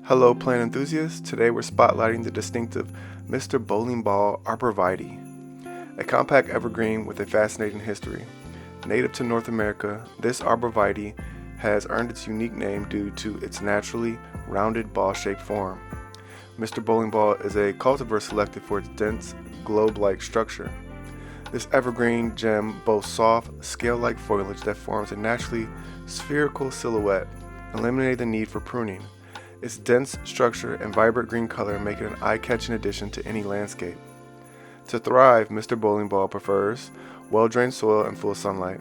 Hello plant enthusiasts, today we're spotlighting the distinctive Mr. Ball Arborvitae, a compact evergreen with a fascinating history. Native to North America, this arborvitae has earned its unique name due to its naturally rounded ball-shaped form. Mr. Bowling Ball is a cultivar selected for its dense, globe-like structure. This evergreen gem boasts soft, scale-like foliage that forms a naturally spherical silhouette, eliminating the need for pruning. Its dense structure and vibrant green color make it an eye-catching addition to any landscape. To thrive, Mr. Bowling Ball prefers well-drained soil and full sunlight.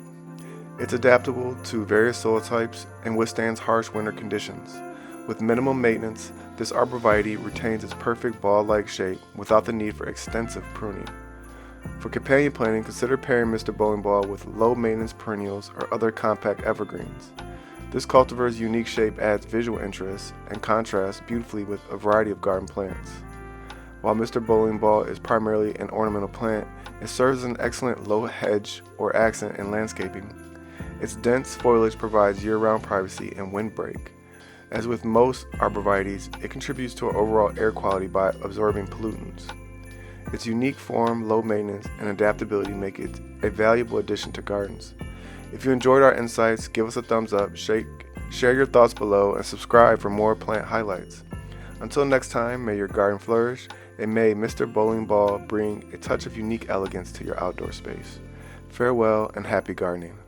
It's adaptable to various soil types and withstands harsh winter conditions. With minimal maintenance, this arborvitae retains its perfect ball-like shape without the need for extensive pruning. For companion planting, consider pairing Mr. Bowling Ball with low-maintenance perennials or other compact evergreens. This cultivar's unique shape adds visual interest and contrasts beautifully with a variety of garden plants. While Mr. Bowling Ball is primarily an ornamental plant, it serves as an excellent low hedge or accent in landscaping. Its dense foliage provides year-round privacy and windbreak. As with most arborvitaes, it contributes to our overall air quality by absorbing pollutants. Its unique form, low maintenance, and adaptability make it a valuable addition to gardens. If you enjoyed our insights, give us a thumbs up, share your thoughts below, and subscribe for more plant highlights. Until next time, may your garden flourish, and may Mr. Bowling Ball bring a touch of unique elegance to your outdoor space. Farewell and happy gardening.